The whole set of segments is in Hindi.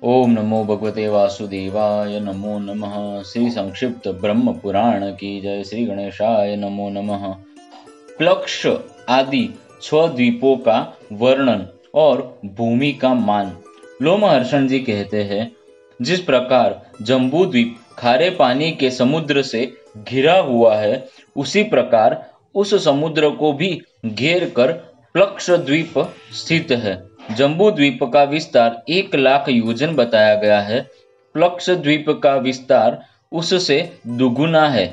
ओम नमो भगवते वासुदेवाय नमो नमः। श्री संक्षिप्त ब्रह्म पुराण की जय। श्री गणेशाय नमो नमः। प्लक्ष आदि 6 द्वीपों का वर्णन और भूमि का मान। लोमहर्षण जी कहते हैं, जिस प्रकार जम्बू द्वीप खारे पानी के समुद्र से घिरा हुआ है, उसी प्रकार उस समुद्र को भी घेर कर प्लक्ष द्वीप स्थित है। जम्बू द्वीप का विस्तार 1,00,000 योजन बताया गया है। प्लक्ष द्वीप का विस्तार उससे दुगुना है।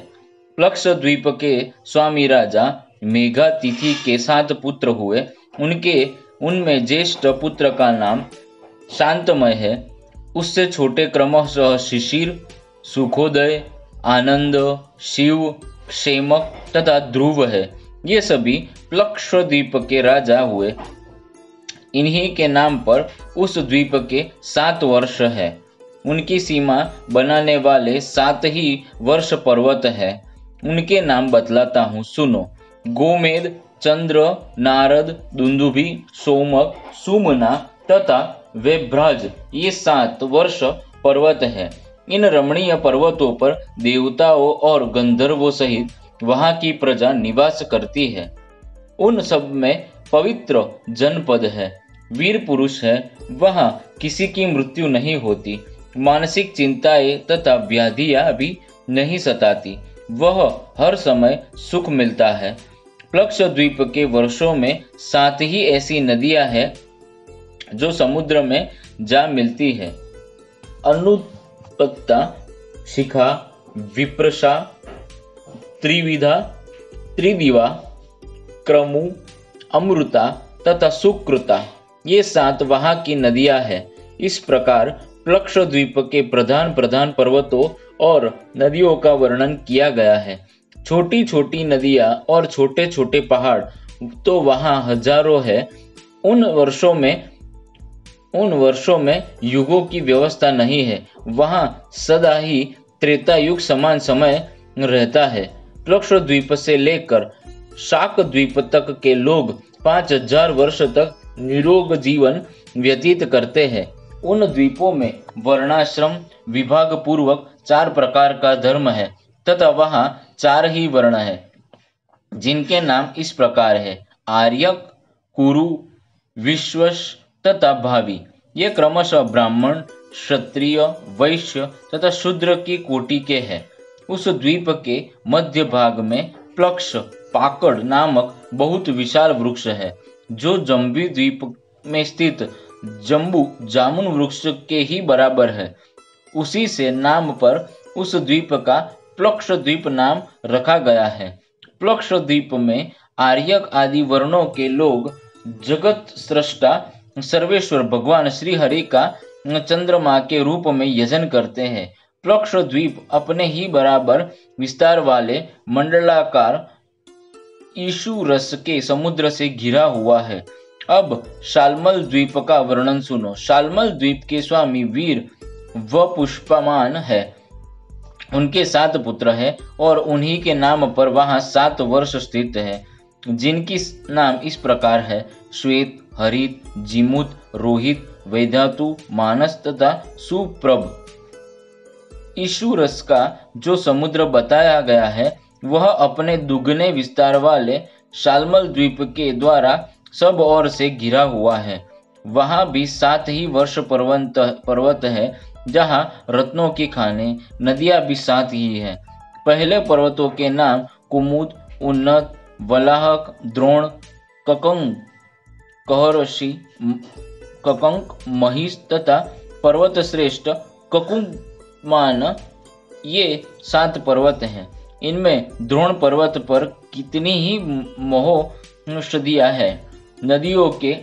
प्लक्ष द्वीप के स्वामी राजा मेघातिथि के 7 पुत्र हुए। उनमें ज्येष्ठ पुत्र का नाम शांतमय है। उससे छोटे क्रमशः शिशिर, सुखोदय, आनंद, शिव, क्षेमक तथा ध्रुव है। ये सभी प्लक्ष द्वीप के राजा हुए। इन्हीं के नाम पर उस द्वीप के 7 वर्ष है। उनकी सीमा बनाने वाले 7 ही वर्ष पर्वत है। उनके नाम बतलाता हूँ, सुनो। गोमेद, चंद्र, नारद, दुंदुभि, सोमक, सुमना तथा वेभ्राज, ये 7 वर्ष पर्वत है। इन रमणीय पर्वतों पर देवताओं और गंधर्वों सहित वहां की प्रजा निवास करती है। उन सब में पवित्र जनपद है, वीर पुरुष है। वहां किसी की मृत्यु नहीं होती, मानसिक चिंताएं तथा व्याधियां भी नहीं सताती। वह हर समय सुख मिलता है। प्लक्ष द्वीप के वर्षों में 7 ही ऐसी नदियां हैं जो समुद्र में जा मिलती है। अनुपत्ता, शिखा, विप्रशा, त्रिविधा, त्रिदिवा, क्रमु, अमृता तथा सुकृता, ये 7 वहां की नदियां हैं। इस प्रकार प्लक्ष द्वीप के प्रधान प्रधान पर्वतों और नदियों का वर्णन किया गया है। छोटी छोटी नदियां और छोटे छोटे पहाड़ तो वहां हजारों है। उन वर्षों में युगों की व्यवस्था नहीं है। वहां सदा ही त्रेता युग समान समय रहता है। प्लक्ष द्वीप से लेकर शाक द्वीप तक के लोग 5,000 वर्ष तक निरोग जीवन व्यतीत करते हैं। उन द्वीपों में वर्णाश्रम विभाग पूर्वक 4 प्रकार का धर्म है तथा वहां 4 ही वर्ण है, जिनके नाम इस प्रकार है: आर्यक, कुरु, विश्वश तथा भावी। ये क्रमशः ब्राह्मण, क्षत्रिय, वैश्य तथा शूद्र की कोटि के हैं। उस द्वीप के मध्य भाग में प्लक्ष पाकड़ नामक बहुत विशाल वृक्ष है, जो जम्बू द्वीप में स्थित जम्बू जामुन वृक्ष के ही बराबर है। उसी से नाम पर उस द्वीप का प्लक्ष द्वीप नाम रखा गया है। प्लक्ष द्वीप में आर्यक आदि वर्णों के लोग जगत सृष्टा सर्वेश्वर भगवान श्री हरि का चंद्रमा के रूप में यजन करते हैं। प्लक्ष द्वीप अपने ही बराबर विस्तार वाले मंडलाकार ईशु रस के समुद्र से घिरा हुआ है। अब शालमल द्वीप का वर्णन सुनो। शालमल द्वीप के स्वामी वीर व पुष्पमान है। उनके 7 पुत्र हैं और उन्हीं के नाम पर वहां 7 वर्ष स्थित है, जिनकी नाम इस प्रकार है: श्वेत, हरित, जिमुत, रोहित, वैधातु, मानस तथा सुप्रभ। ईशुरस का जो समुद्र बताया गया है, वह अपने दुगने विस्तार वाले शालमल द्वीप के द्वारा सब ओर से घिरा हुआ है। वहां भी 7 ही वर्ष पर्वत है, जहां रत्नों की खाने, नदियां भी 7 ही है। पहले पर्वतों के नाम कुमुद, उन्नत, वलाहक, द्रोण, ककंग, कहर्षि, ककंक, महिष तथा पर्वत श्रेष्ठ ककुमान, ये 7 पर्वत हैं। इनमें द्रोण पर्वत पर कितनी ही महोषधियां हैं। नदियों के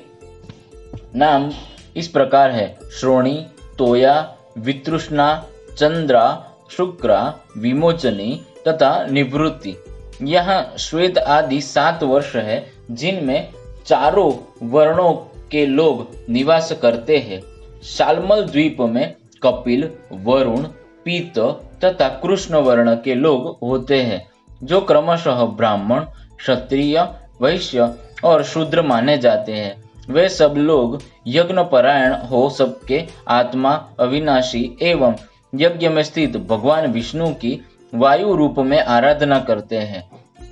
नाम इस प्रकार है: श्रोणी, तोया, वितृष्णा, चंद्रा, शुक्रा, विमोचनी तथा निवृत्ति। यहाँ श्वेत आदि 7 वर्ष है, जिनमें चारों वर्णों के लोग निवास करते हैं। शालमल द्वीप में कपिल, वरुण, पीत तथा कृष्ण वर्ण के लोग होते हैं, जो क्रमशः ब्राह्मण, क्षत्रिय, वैश्य और शूद्र माने जाते हैं। वे सब लोग यज्ञपरायण हो सबके आत्मा अविनाशी एवं यज्ञ में स्थित भगवान विष्णु की वायु रूप में आराधना करते हैं।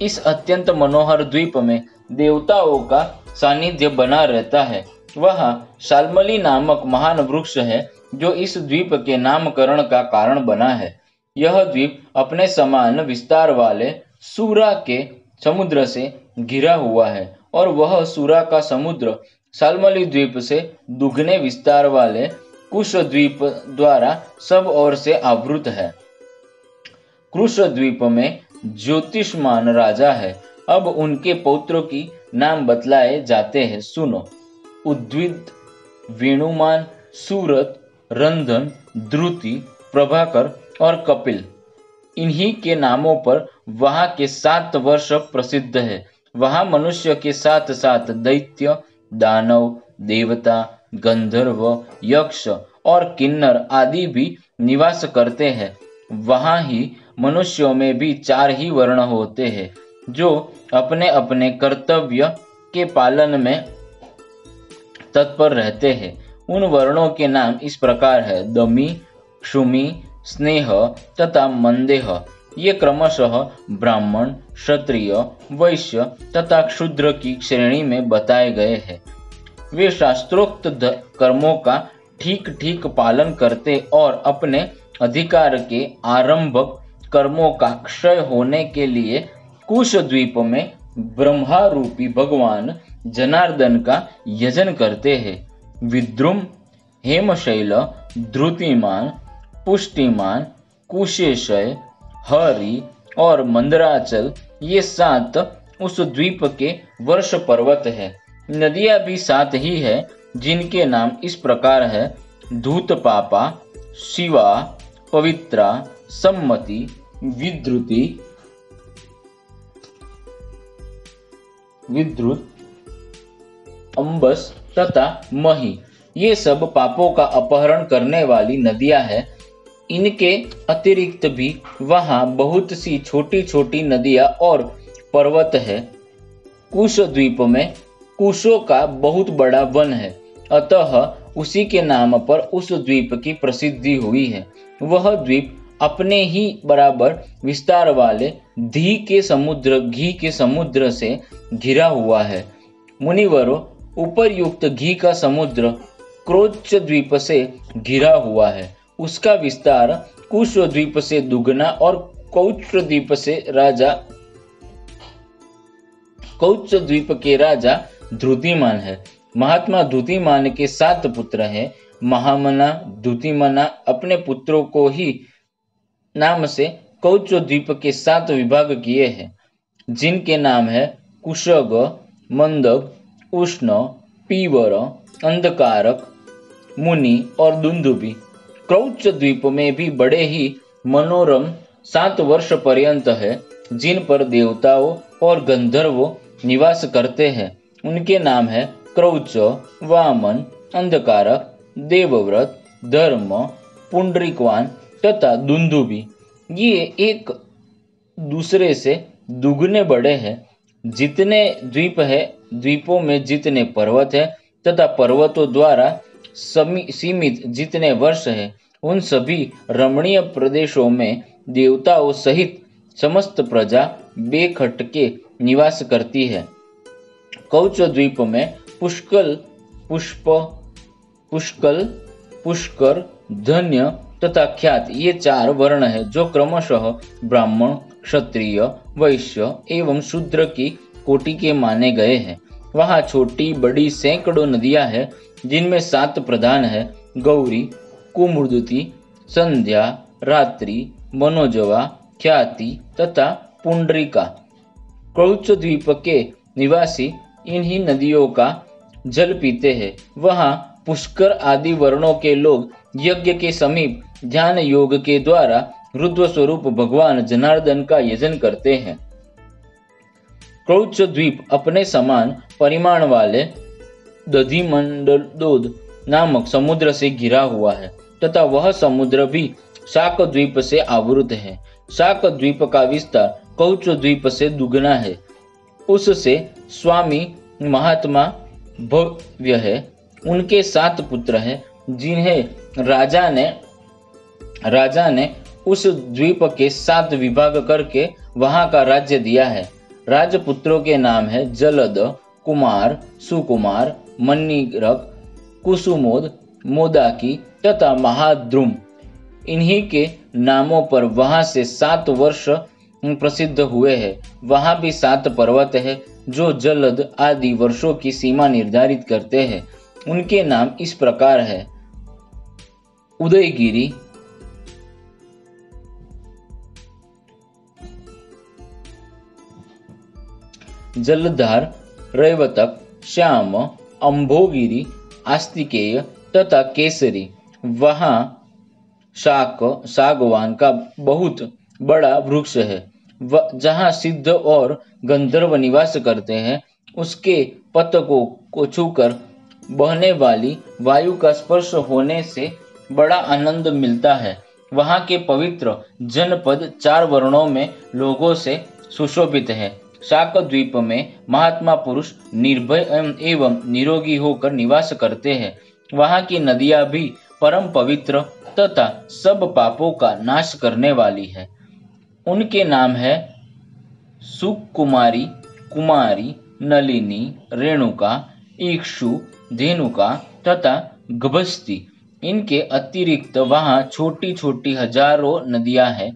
इस अत्यंत मनोहर द्वीप में देवताओं का सानिध्य बना रहता है। वहाँ शाल्मली नामक महान वृक्ष है जो इस द्वीप के नामकरण का कारण बना है। यह द्वीप अपने समान विस्तार वाले सूरा के समुद्र से घिरा हुआ है और वह सूरा का समुद्र शाल्मली द्वीप से दुगने विस्तार वाले कुश द्वीप द्वारा सब ओर से आवृत है। कुश द्वीप में ज्योतिषमान राजा है। अब उनके पौत्रों की नाम बतलाए जाते हैं, सुनो। उद्विद, वेणुमान, सूरत, रंधन, द्रुति, प्रभाकर और कपिल। इन्हीं के नामों पर वहां के 7 वर्ष प्रसिद्ध है। वहां मनुष्य के साथ साथ दैत्य, दानव, देवता, गंधर्व, यक्ष और किन्नर आदि भी निवास करते हैं। वहां ही मनुष्यों में भी 4 ही वर्ण होते हैं जो अपने अपने कर्तव्य के पालन में तत्पर रहते हैं। उन वर्णों के नाम इस प्रकार है: दमी, क्षुमि, स्नेह तथा मंदेह। ये क्रमशः ब्राह्मण, क्षत्रिय, वैश्य तथा क्षुद्र की श्रेणी में बताए गए हैं। वे शास्त्रोक्त कर्मों का ठीक ठीक पालन करते और अपने अधिकार के आरंभक कर्मों का क्षय होने के लिए कुश द्वीप में ब्रह्मा रूपी भगवान जनार्दन का यजन करते हैं। विद्रुम, हेमशैल, ध्रुतिमान, पुष्टिमान, कुशेशय, हरि और मंदराचल ये 7 उस द्वीप के वर्ष पर्वत है। नदियां भी 7 ही है जिनके नाम इस प्रकार है: धूतपापा, शिवा, पवित्रा, सम्मति, विद्रुति, विद्रुत, अंबस तथा मही। ये सब पापों का अपहरण करने वाली नदियां हैं। इनके अतिरिक्त भी वहां बहुत सी छोटी छोटी नदियां और पर्वत है। कुश द्वीप में कुशों का बहुत बड़ा वन है, अतः उसी के नाम पर उस द्वीप की प्रसिद्धि हुई है। वह द्वीप अपने ही बराबर विस्तार वाले घी के समुद्र से घिरा हुआ है। मुनिवरों, उपरयुक्त घी का समुद्र क्रोच द्वीप से घिरा हुआ है। उसका विस्तार कुश द्वीप से दुगना और कौच द्वीप के राजा ध्रुतिमान है। महात्मा ध्रुतिमान के 7 पुत्र हैं। महामना, ध्रुतिमना अपने पुत्रों को ही नाम से कौच द्वीप के 7 विभाग किए हैं, जिनके नाम है कुशग, मंदग, उष्ण, पीवर, अंधकारक, मुनि और दुंदुबी। क्रौच द्वीप में भी बड़े ही मनोरम 7 वर्ष पर्यंत है, जिन पर देवताओं और गंधर्व निवास करते हैं। उनके नाम है क्रौच, वामन, अंधकारक, देवव्रत, धर्म, पुंडरीकवान तथा दुंदुबी। ये एक दूसरे से दुगने बड़े हैं। जितने द्वीप है, द्वीपों में जितने पर्वत है तथा पर्वतों द्वारा सीमित जितने वर्ष है, उन सभी रमणीय प्रदेशों में देवताओं सहित समस्त प्रजा बेखटके निवास करती है। कौच द्वीप में पुष्कल, पुष्कर, धन्य तथा ख्यात ये 4 वर्ण है जो क्रमशः ब्राह्मण, क्षत्रिय, वैश्य एवं शूद्र की कोटि के माने गए हैं। वहाँ छोटी बड़ी सैकड़ों नदियां हैं, जिनमें 7 प्रधान है: गौरी, कुमुदुति, संध्या, रात्रि, मनोजवा, ख्याति तथा पुंडरीका। कौच द्वीप के निवासी इन्हीं नदियों का जल पीते हैं। वहाँ पुष्कर आदि वर्णों के लोग यज्ञ के समीप ध्यान योग के द्वारा रुद्र स्वरूप भगवान जनार्दन का यजन करते हैं। कौच द्वीप अपने समान परिमाण वाले दधिमंडलोद नामक समुद्र से घिरा हुआ है तथा वह समुद्र भी शाक द्वीप से आवृत है। शाक द्वीप का विस्तार कौच द्वीप से दुगना है। उससे स्वामी महात्मा भव्य है। उनके 7 पुत्र हैं, जिन्हें राजा ने उस द्वीप के 7 विभाग करके वहां का राज्य दिया है। राजपुत्रों के नाम है जलद, कुमार, सुकुमार, मन्निरक, कुसुमोद, मोदाकी तथा महाद्रुम। इन्हीं के नामों पर वहां से 7 वर्ष प्रसिद्ध हुए हैं। वहां भी 7 पर्वत है जो जलद आदि वर्षों की सीमा निर्धारित करते हैं। उनके नाम इस प्रकार है: उदयगिरी, जलधार, रैवतक, श्याम, अंभोगिरी, आस्तिकेय तथा केसरी। वहां सागवान का बहुत बड़ा वृक्ष है। जहां सिद्ध और गंधर्व निवास करते हैं। उसके पत्तों को छूकर बहने वाली वायु का स्पर्श होने से बड़ा आनंद मिलता है। वहां के पवित्र जनपद 4 वर्णों में लोगों से सुशोभित है। शाक द्वीप में महात्मा पुरुष निर्भय एवं निरोगी होकर निवास करते हैं। वहां की नदियां भी परम पवित्र तथा सब पापों का नाश करने वाली है। उनके नाम है सुकुमारी, कुमारी, नलिनी, रेणुका, इक्षु, धेनुका तथा गभस्ती। इनके अतिरिक्त वहां छोटी छोटी हजारों नदियां हैं।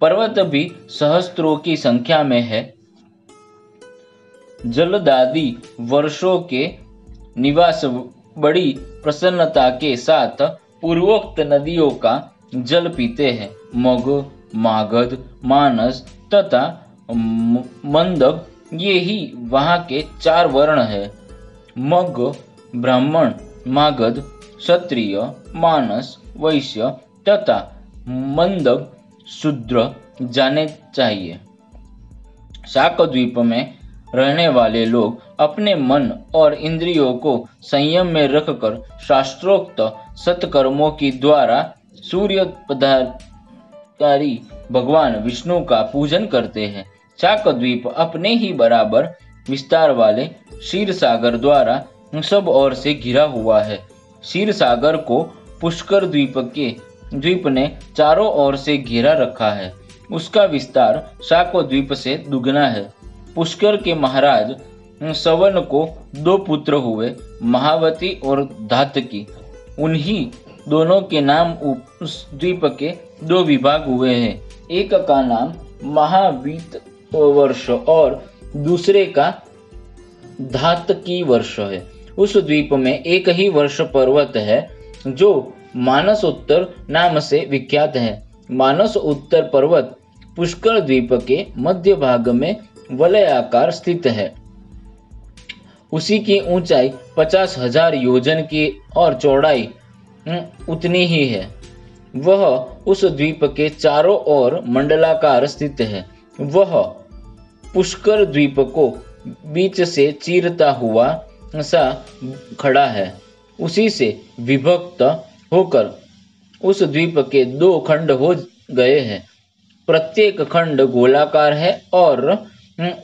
पर्वत भी सहस्त्रों की संख्या में है। जलदादि वर्षों के निवास बड़ी प्रसन्नता के साथ पूर्वोक्त नदियों का जल पीते हैं। मग, मागध, मानस तथा मंदक, ये ही वहां के 4 वर्ण है। मग ब्राह्मण, मागध क्षत्रिय, मानस वैश्य तथा मंदक शूद्र जाने चाहिए। शाक द्वीप में रहने वाले लोग अपने मन और इंद्रियों को संयम में रखकर शास्त्रोक्त सत्कर्मों की द्वारा सूर्य पदाधिकारी भगवान विष्णु का पूजन करते हैं। शाक द्वीप अपने ही बराबर विस्तार वाले क्षीर सागर द्वारा सब ओर से घिरा हुआ है। क्षीर सागर को पुष्कर द्वीप ने चारों ओर से घेरा रखा है। उसका विस्तार शाको द्वीप से दुगना है। पुष्कर के महाराज सवन को 2 पुत्र हुए, महावती और धातकी। उन्हीं दोनों के नाम उस द्वीप के 2 विभाग हुए हैं। एक का नाम महावीत वर्ष और दूसरे का धातकी वर्ष है। उस द्वीप में एक ही वर्ष पर्वत है जो मानस उत्तर नाम से विख्यात है। मानस उत्तर पर्वत पुष्कर द्वीप के मध्य भाग में वलयाकार स्थित है। उसी की ऊंचाई 50,000 योजन की और चौड़ाई उतनी ही है। वह उस द्वीप के चारों ओर मंडलाकार स्थित है। वह पुष्कर द्वीप को बीच से चीरता हुआ सा खड़ा है। उसी से विभक्त होकर उस द्वीप के 2 खंड हो गए हैं। प्रत्येक खंड गोलाकार है और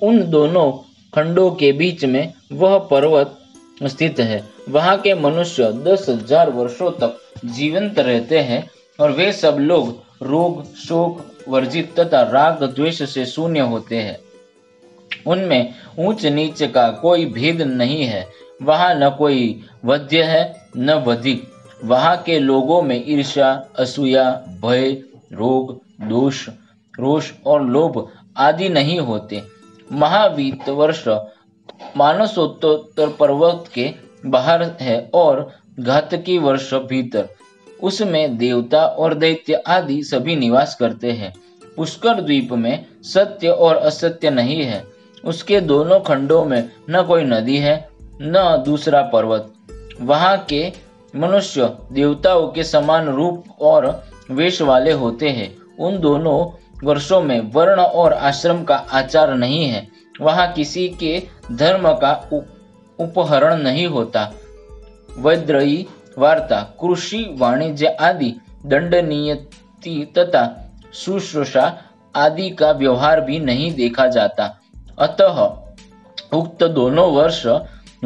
उन दोनों खंडों के बीच में वह पर्वत स्थित है। वहां के मनुष्य 10,000 वर्षों तक जीवंत रहते हैं और वे सब लोग रोग शोक वर्जित तथा राग द्वेष से शून्य होते हैं। उनमें ऊंच नीच का कोई भेद नहीं है। वहां न कोई वध्य है न वधिक। वहां के लोगों में ईर्ष्या, असूया, भय, रोग, दोष, रोष और लोभ आदि नहीं होते। महावीत वर्ष मानसोत्तर पर्वत के बाहर है और घातकी वर्ष भीतर। उसमें देवता और दैत्य आदि सभी निवास करते हैं। पुष्कर द्वीप में सत्य और असत्य नहीं है। उसके दोनों खंडों में न कोई नदी है न दूसरा पर्वत। वहां के मनुष्य देवताओं के समान रूप और वेश वाले होते हैं। उन दोनों वर्षों में वर्ण और आश्रम का आचार नहीं है। वहां किसी के धर्म का उपहरण नहीं होता। वैद्रयी, वार्ता, कृषि, वाणिज्य आदि, दंडनीति तथा शुश्रूषा आदि का व्यवहार भी नहीं देखा जाता। अतः उक्त दोनों वर्ष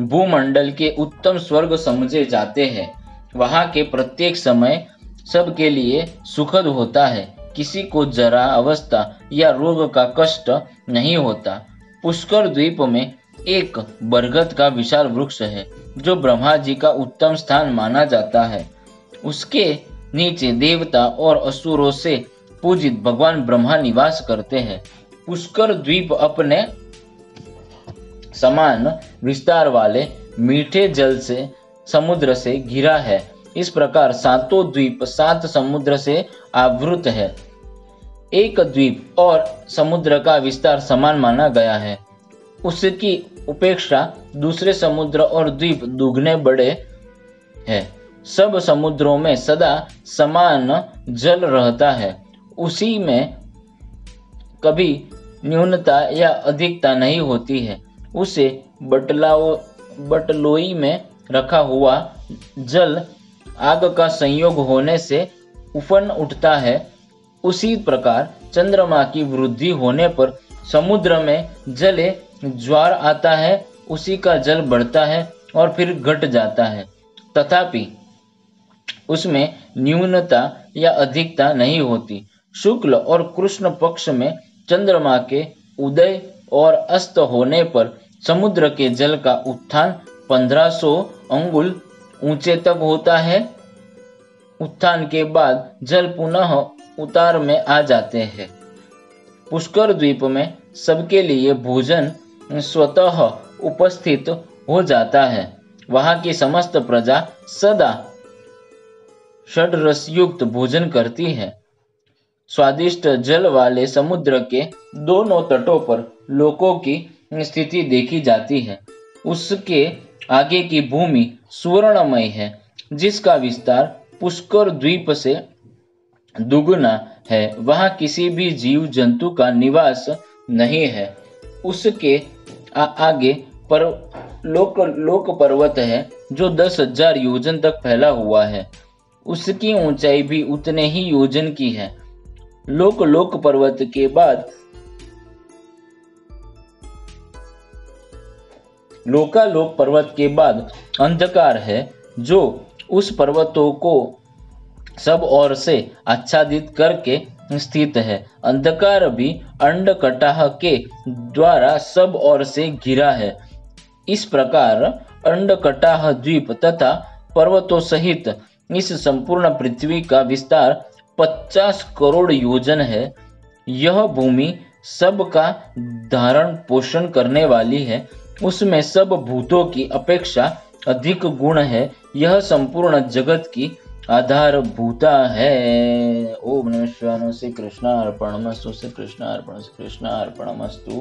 भूमंडल के उत्तम स्वर्ग समझे जाते हैं। वहां के प्रत्येक समय सबके लिए सुखद होता है, किसी को जरा अवस्था या रोग का कष्ट नहीं होता। पुष्कर द्वीप में एक बरगद का विशाल वृक्ष है जो ब्रह्मा जी का उत्तम स्थान माना जाता है। उसके नीचे देवता और असुरों से पूजित भगवान ब्रह्मा निवास करते हैं। पुष्कर द्वीप अपने समान विस्तार वाले मीठे जल से समुद्र से घिरा है। इस प्रकार सातों द्वीप 7 समुद्र से आवृत है। एक द्वीप और समुद्र का विस्तार समान माना गया है, उसकी उपेक्षा दूसरे समुद्र और द्वीप दुगने बड़े हैं। सब समुद्रों में सदा समान जल रहता है, उसी में कभी न्यूनता या अधिकता नहीं होती है। उसे बटलोई में रखा हुआ जल आग का संयोग होने से उफन उठता है। उसी प्रकार चंद्रमा की वृद्धि होने पर समुद्र में जले ज्वार आता है, उसी का जल बढ़ता है और फिर घट जाता है, तथापि उसमें न्यूनता या अधिकता नहीं होती। शुक्ल और कृष्ण पक्ष में चंद्रमा के उदय और अस्त होने पर समुद्र के जल का उत्थान 1500 अंगुल ऊंचे तक होता है। उत्थान के बाद जल पुनः उतार में आ जाते हैं। पुष्कर द्वीप में सबके लिए भोजन स्वतः उपस्थित हो जाता है। वहां की समस्त प्रजा सदा षड्रसयुक्त भोजन करती है। स्वादिष्ट जल वाले समुद्र के दोनों तटों पर लोगों की स्थिति देखी जाती है। उसके आगे की भूमि सुवर्णमय है, जिसका विस्तार पुष्कर द्वीप से दुगुना है। वहां किसी भी जीव जंतु का निवास नहीं है। उसके आगे पर लोक पर्वत है जो 10,000 योजन तक फैला हुआ है। उसकी ऊंचाई भी उतने ही योजन की है। लोक पर्वत के बाद लोकालोक पर्वत के बाद अंधकार है, जो उस पर्वतों को सब ओर से आच्छादित करके स्थित है। अंधकार भी अंडकटाह के द्वारा सब ओर से घिरा है। इस प्रकार अंडकटाह द्वीप तथा पर्वतों सहित इस संपूर्ण पृथ्वी का विस्तार 50 करोड़ योजन है। यह भूमि सबका धारण पोषण करने वाली है। उसमें सब भूतों की अपेक्षा अधिक गुण है। यह संपूर्ण जगत की आधारभूता है। ओम नमः शिवाय। श्री कृष्णार्पणमस्तु। श्री कृष्णार्पणमस्तु।